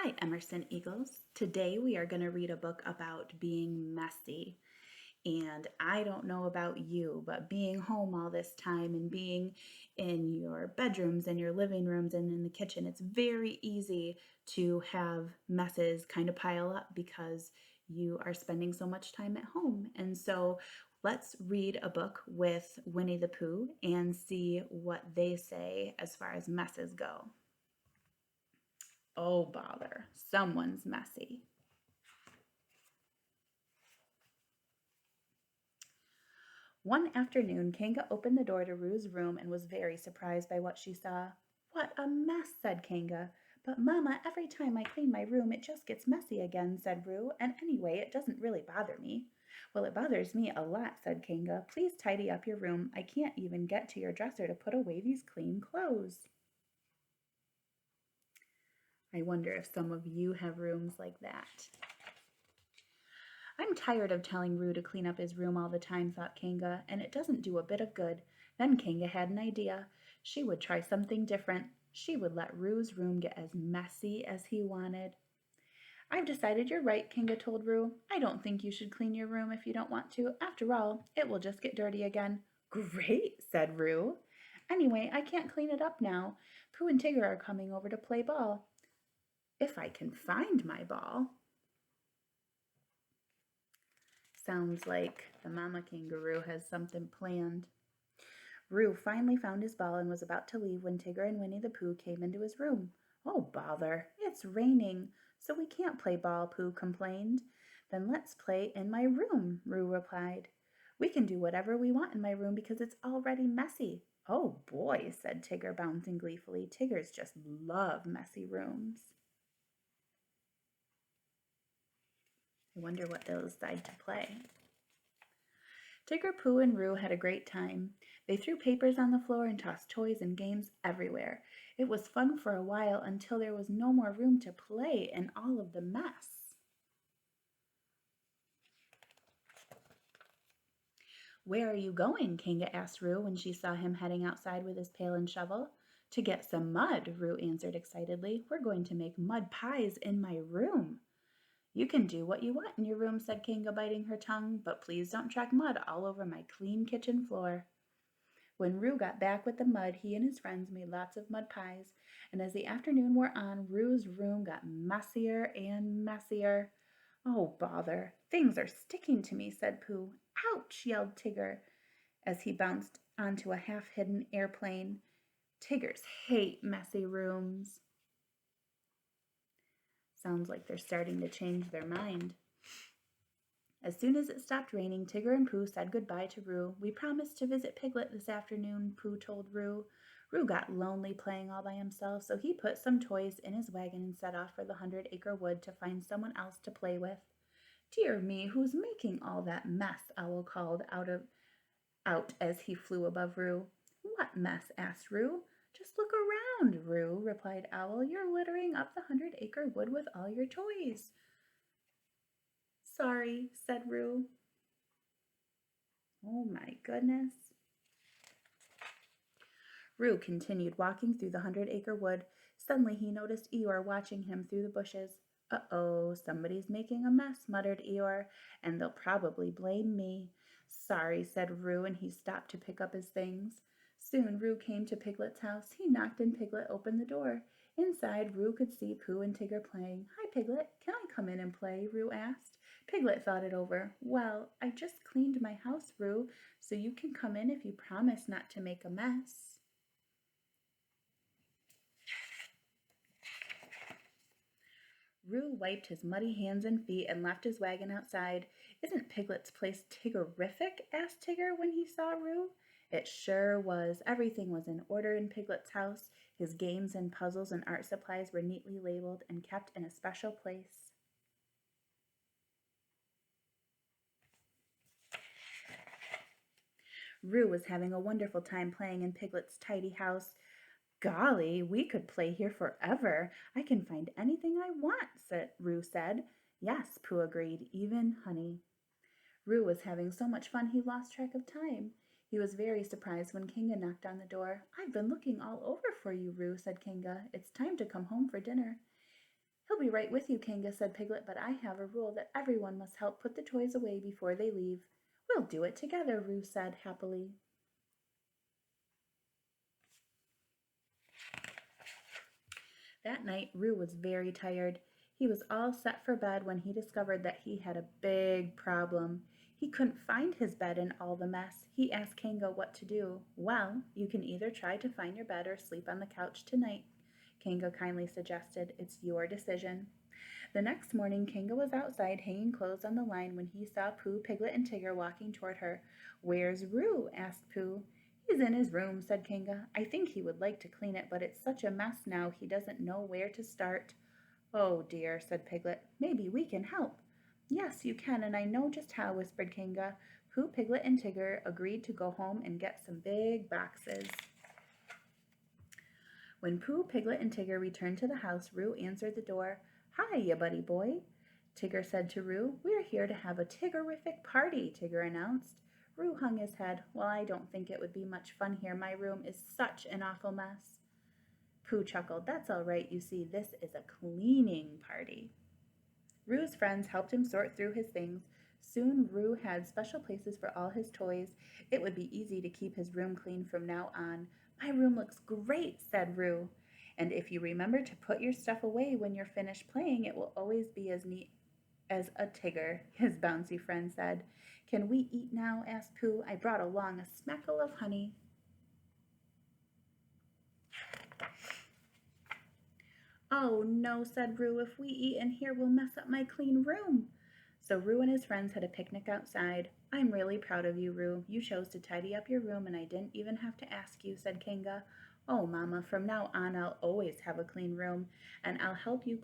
Hi, Emerson Eagles. Today we are going to read a book about being messy. And I don't know about you, but being home all this time and being in your bedrooms and your living rooms and in the kitchen, it's very easy to have messes kind of pile up because you are spending so much time at home. And so let's read a book with Winnie the Pooh and see what they say as far as messes go. Oh, bother, someone's messy. One afternoon, Kanga opened the door to Rue's room and was very surprised by what she saw. "What a mess," said Kanga. "But, Mamma, every time I clean my room, it just gets messy again," said Rue, "and anyway, it doesn't really bother me." "Well, it bothers me a lot," said Kanga. "Please tidy up your room. I can't even get to your dresser to put away these clean clothes." I wonder if some of you have rooms like that. "I'm tired of telling Rue to clean up his room all the time," thought Kanga, "and it doesn't do a bit of good." Then Kanga had an idea. She would try something different. She would let Rue's room get as messy as he wanted. "I've decided you're right," Kanga told Rue. "I don't think you should clean your room if you don't want to. After all, it will just get dirty again." "Great," said Rue. "Anyway, I can't clean it up now. Pooh and Tigger are coming over to play ball. If I can find my ball." Sounds like the mama kangaroo has something planned. Roo finally found his ball and was about to leave when Tigger and Winnie the Pooh came into his room. "Oh, bother, it's raining, so we can't play ball," Pooh complained. "Then let's play in my room," Roo replied. "We can do whatever we want in my room because it's already messy." "Oh boy," said Tigger, bouncing gleefully. Tiggers just love messy rooms. I wonder what they'll decide to play. Tigger, Pooh, and Roo had a great time. They threw papers on the floor and tossed toys and games everywhere. It was fun for a while until there was no more room to play in all of the mess. "Where are you going?" Kanga asked Roo when she saw him heading outside with his pail and shovel. "To get some mud," Roo answered excitedly. "We're going to make mud pies in my room." "You can do what you want in your room," said Kanga, biting her tongue, "but please don't track mud all over my clean kitchen floor." When Roo got back with the mud, he and his friends made lots of mud pies, and as the afternoon wore on, Roo's room got messier and messier. "Oh, bother, things are sticking to me," said Pooh. "Ouch," yelled Tigger as he bounced onto a half-hidden airplane. Tiggers hate messy rooms. Sounds like they're starting to change their mind. As soon as it stopped raining, Tigger and Pooh said goodbye to Roo. "We promised to visit Piglet this afternoon," Pooh told Roo. Roo got lonely playing all by himself, so he put some toys in his wagon and set off for the 100-acre wood to find someone else to play with. "Dear me, who's making all that mess?" Owl called out as he flew above Roo. "What mess?" asked Roo. "Just look around, Roo," replied Owl. "You're littering up the 100-acre wood with all your toys." "Sorry," said Roo. Oh my goodness. Roo continued walking through the 100-acre wood. Suddenly he noticed Eeyore watching him through the bushes. "Uh-oh, somebody's making a mess," muttered Eeyore, "and they'll probably blame me." "Sorry," said Roo, and he stopped to pick up his things. Soon Roo came to Piglet's house. He knocked and Piglet opened the door. Inside, Roo could see Pooh and Tigger playing. "Hi, Piglet. Can I come in and play?" Roo asked. Piglet thought it over. "Well, I just cleaned my house, Roo, so you can come in if you promise not to make a mess." Roo wiped his muddy hands and feet and left his wagon outside. "Isn't Piglet's place Tiggerific?" asked Tigger when he saw Roo. It sure was. Everything was in order in Piglet's house. His games and puzzles and art supplies were neatly labeled and kept in a special place. Roo was having a wonderful time playing in Piglet's tidy house. "Golly, we could play here forever. I can find anything I want," Roo said. "Yes," Pooh agreed, "even honey." Roo was having so much fun he lost track of time. He was very surprised when Kanga knocked on the door. "I've been looking all over for you, Roo," said Kanga. "It's time to come home for dinner." He'll be right with you, Kanga, said Piglet, but I have a rule that everyone must help put the toys away before they leave. We'll do it together, Roo said happily. That night, Roo was very tired. He was all set for bed when he discovered that he had a big problem. He couldn't find his bed in all the mess. He asked Kanga what to do. Well, you can either try to find your bed or sleep on the couch tonight, Kanga kindly suggested. It's your decision. The next morning, Kanga was outside hanging clothes on the line when he saw Pooh, Piglet, and Tigger walking toward her. Where's Roo? Asked Pooh. He's in his room, said Kanga. I think he would like to clean it, but it's such a mess now he doesn't know where to start. Oh dear, said Piglet. Maybe we can help. Yes, you can, and I know just how, whispered Kanga. Pooh, Piglet, and Tigger agreed to go home and get some big boxes. When Pooh, Piglet, and Tigger returned to the house, Roo answered the door. Hi, ya buddy boy, Tigger said to Roo. We're here to have a Tiggerific party, Tigger announced. Roo hung his head. Well, I don't think it would be much fun here. My room is such an awful mess. Pooh chuckled. That's all right. You see, this is a cleaning party. Roo's friends helped him sort through his things. Soon Roo had special places for all his toys. It would be easy to keep his room clean from now on. My room looks great, said Roo. And if you remember to put your stuff away when you're finished playing, it will always be as neat as a Tigger, his bouncy friend said. Can we eat now? Asked Pooh. I brought along a smackle of honey. Oh no, said Roo. If we eat in here, we'll mess up my clean room. So Roo and his friends had a picnic outside. I'm really proud of you, Roo. You chose to tidy up your room and I didn't even have to ask you, said Kanga. Oh, Mama, from now on I'll always have a clean room, and I'll help you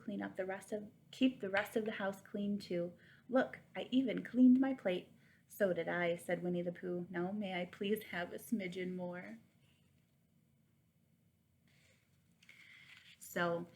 keep the rest of the house clean too. Look, I even cleaned my plate. So did I, said Winnie the Pooh. Now may I please have a smidgen more? So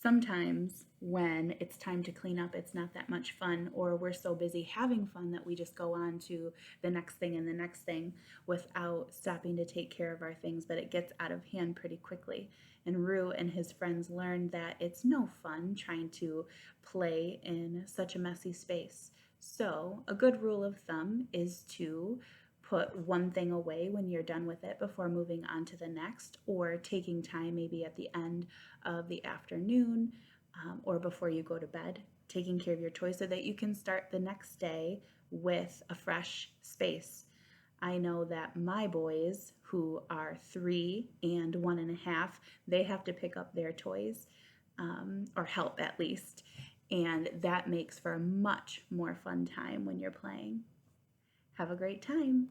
sometimes when it's time to clean up, it's not that much fun, or we're so busy having fun that we just go on to the next thing and the next thing without stopping to take care of our things, but it gets out of hand pretty quickly. And Roo and his friends learned that it's no fun trying to play in such a messy space. So, a good rule of thumb is to put one thing away when you're done with it before moving on to the next, or taking time maybe at the end of the afternoon or before you go to bed, taking care of your toys so that you can start the next day with a fresh space. I know that my boys, who are 3 and 1.5, they have to pick up their toys, or help at least, and that makes for a much more fun time when you're playing. Have a great time.